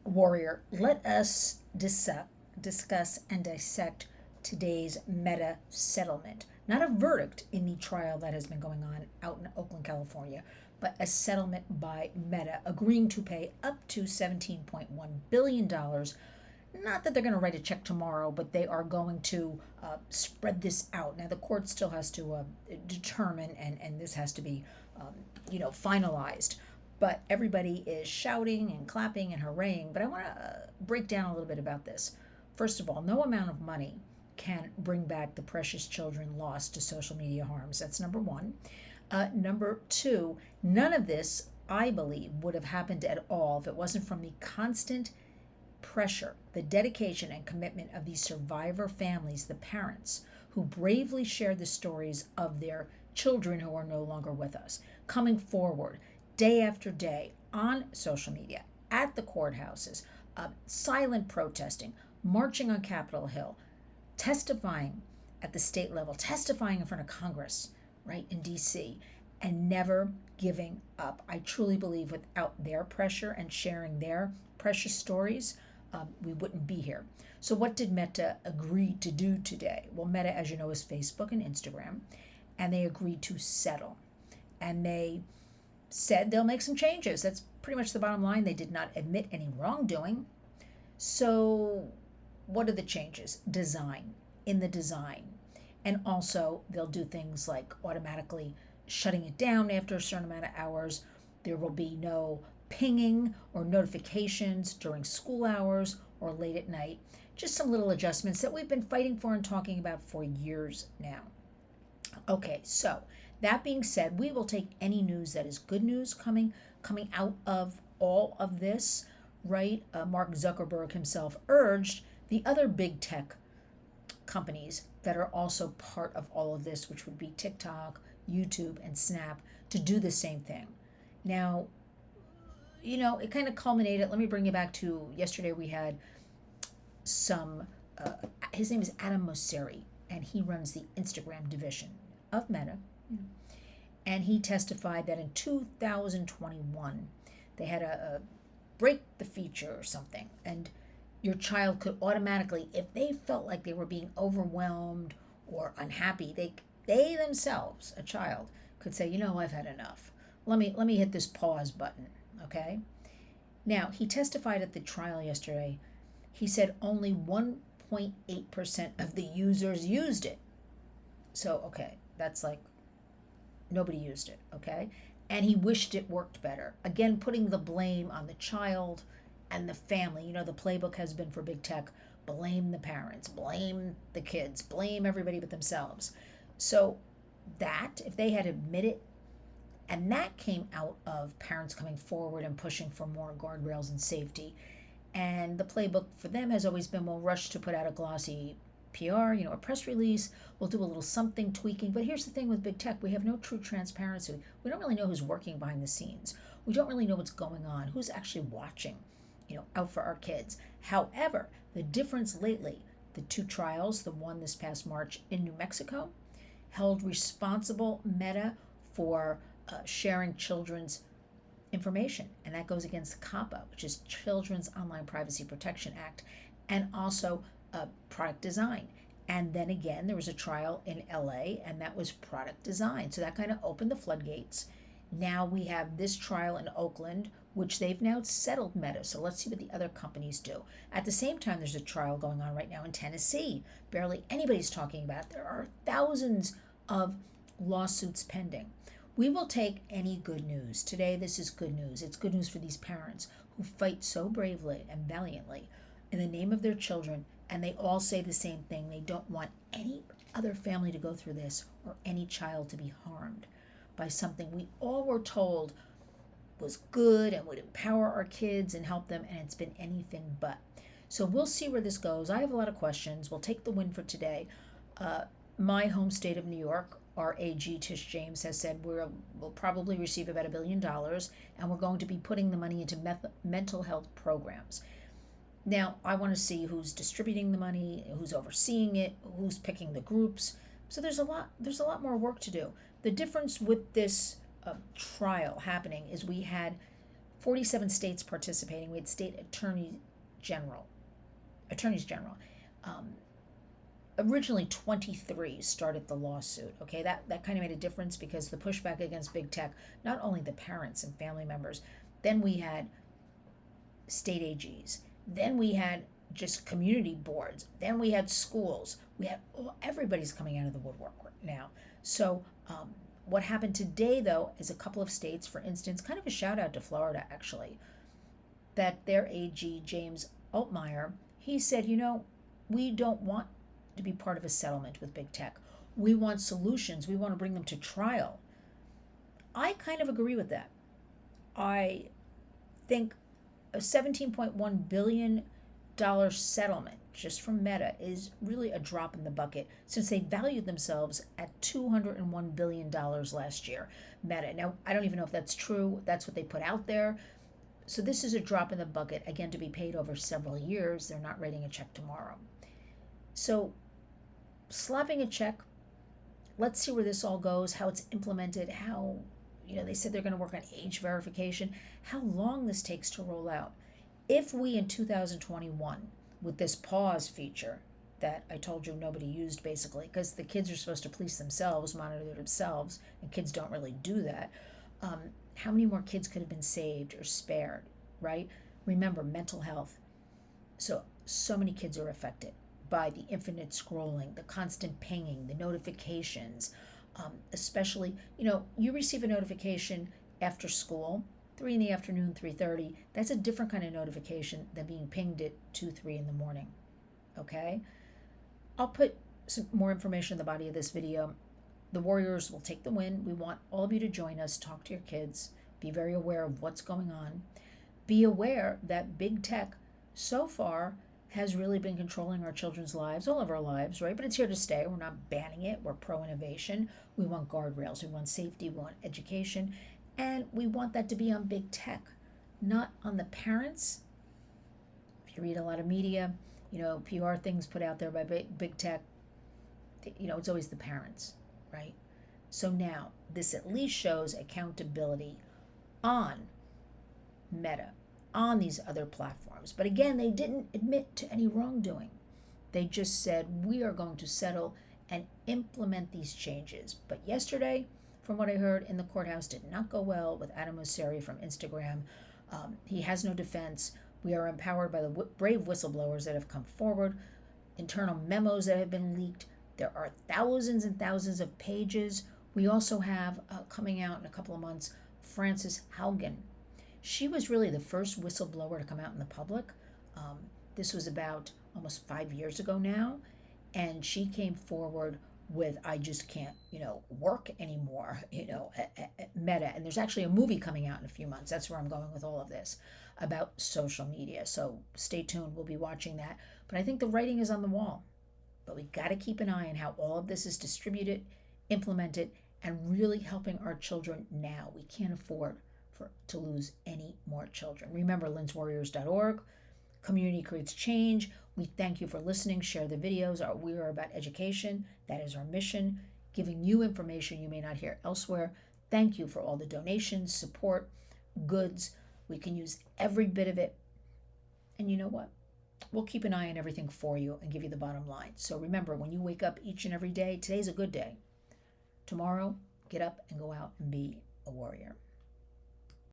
Warrior, let us discuss and dissect today's Meta settlement. Not a verdict in the trial that has been going on out in Oakland, California, but a settlement by Meta agreeing to pay up to $17.1 billion. Not that they're going to write a check tomorrow, but they are going to spread this out. Now, the court still has to determine, and this has to be, finalized. But everybody is shouting and clapping and hurraying. But I want to break down a little bit about this. First of all, no amount of money can bring back the precious children lost to social media harms. That's number one. Number two, none of this, I believe, would have happened at all if it wasn't from the constant pressure, the dedication and commitment of these survivor families, the parents, who bravely share the stories of their children who are no longer with us, coming forward day after day on social media, at the courthouses, silent protesting, marching on Capitol Hill, testifying at the state level, testifying in front of Congress, right, in DC, and never giving up. I truly believe without their pressure and sharing their precious stories, we wouldn't be here. So, what did Meta agree to do today? Well, Meta, as you know, is Facebook and Instagram, and they agreed to settle. And they said they'll make some changes. That's pretty much the bottom line. They did not admit any wrongdoing. So, what are the changes? Design, in the design. And also, they'll do things like automatically shutting it down after a certain amount of hours. There will be no pinging or notifications during school hours or late at night. Just some little adjustments that we've been fighting for and talking about for years now. Okay, so that being said, we will take any news that is good news coming out of all of this, right? Mark Zuckerberg himself urged the other big tech companies that are also part of all of this, which would be TikTok, YouTube, and Snap, to do the same thing. Now, it kind of culminated. Let me bring you back to yesterday. We had his name is Adam Mosseri, and he runs the Instagram division of Meta. And he testified that in 2021, they had a break the feature or something, and your child could automatically, if they felt like they were being overwhelmed or unhappy, they themselves, a child, could say, I've had enough. Let me hit this pause button, okay? Now, he testified at the trial yesterday. He said only 1.8% of the users used it. So, okay, that's like nobody used it, okay? And he wished it worked better. Again, putting the blame on the child and the family. The playbook has been for big tech: blame the parents, blame the kids, blame everybody but themselves. So that, if they had admitted, and that came out of parents coming forward and pushing for more guardrails and safety. And the playbook for them has always been, we'll rush to put out a glossy PR, a press release, we'll do a little something tweaking. But here's the thing with big tech: we have no true transparency. We don't really know who's working behind the scenes. We don't really know what's going on, who's actually watching, out for our kids. However, the difference lately, the two trials, the one this past March in New Mexico, held responsible Meta for sharing children's information, and that goes against COPPA, which is Children's Online Privacy Protection Act, and also product design. And then again, there was a trial in LA, and that was product design. So that kind of opened the floodgates. Now we have this trial in Oakland, which they've now settled Meta. So let's see what the other companies do. At the same time, there's a trial going on right now in Tennessee. Barely anybody's talking about it. There are thousands of lawsuits pending. We will take any good news. Today, this is good news. It's good news for these parents who fight so bravely and valiantly in the name of their children, and they all say the same thing. They don't want any other family to go through this or any child to be harmed by something we all were told was good and would empower our kids and help them, and it's been anything but. So we'll see where this goes. I have a lot of questions. We'll take the win for today. My home state of New York, our AG Tish James has said we'll probably receive about $1 billion, and we're going to be putting the money into mental health programs. Now, I want to see who's distributing the money, who's overseeing it, who's picking the groups. So there's a lot more work to do. The difference with this trial happening is we had 47 states participating. We had state attorneys general. Originally 23 started the lawsuit. Okay, that kind of made a difference because the pushback against big tech, not only the parents and family members, then we had state AGs, then we had just community boards, then we had schools, we had everybody's coming out of the woodwork now. So what happened today, though, is a couple of states, for instance, kind of a shout out to Florida actually, that their AG, James Altmaier, he said, we don't want to be part of a settlement with big tech. We want solutions. We want to bring them to trial. I kind of agree with that. I think a $17.1 billion settlement just from Meta is really a drop in the bucket since they valued themselves at $201 billion last year. Meta. Now, I don't even know if that's true. That's what they put out there. So this is a drop in the bucket, again, to be paid over several years. They're not writing a check tomorrow. So slapping a check, let's see where this all goes, how it's implemented, how, they said they're going to work on age verification, how long this takes to roll out. If we in 2021, with this pause feature that I told you nobody used basically, because the kids are supposed to police themselves, monitor themselves, and kids don't really do that, how many more kids could have been saved or spared, right? Remember, mental health. So many kids are affected by the infinite scrolling, the constant pinging, the notifications, especially, you receive a notification after school, 3 in the afternoon, 3:30. That's a different kind of notification than being pinged at 2, 3 in the morning, okay? I'll put some more information in the body of this video. The Warriors will take the win. We want all of you to join us, talk to your kids, be very aware of what's going on. Be aware that big tech so far has really been controlling our children's lives, all of our lives, right? But it's here to stay. We're not banning it. We're pro-innovation. We want guardrails. We want safety. We want education. And we want that to be on big tech, not on the parents. If you read a lot of media, PR things put out there by big tech, it's always the parents, right? So now, this at least shows accountability on Meta, on these other platforms. But again, they didn't admit to any wrongdoing. They just said, we are going to settle and implement these changes. But yesterday, from what I heard in the courthouse, did not go well with Adam Mosseri from Instagram. He has no defense. We are empowered by the brave whistleblowers that have come forward, internal memos that have been leaked. There are thousands and thousands of pages. We also have, coming out in a couple of months, Frances Haugen. She was really the first whistleblower to come out in the public. This was about almost 5 years ago now, and she came forward with, I just can't, work anymore, at Meta. And there's actually a movie coming out in a few months. That's where I'm going with all of this, about social media. So stay tuned. We'll be watching that. But I think the writing is on the wall. But we got to keep an eye on how all of this is distributed, implemented, and really helping our children now. We can't afford to lose any more children. Remember, LYNN'sWarriors.org. Community creates change. We thank you for listening. Share the videos. We are about education. That is our mission, giving you information you may not hear elsewhere. Thank you for all the donations, support, goods. We can use every bit of it. And you know what? We'll keep an eye on everything for you and give you the bottom line. So remember, when you wake up each and every day, today's a good day. Tomorrow, get up and go out and be a warrior.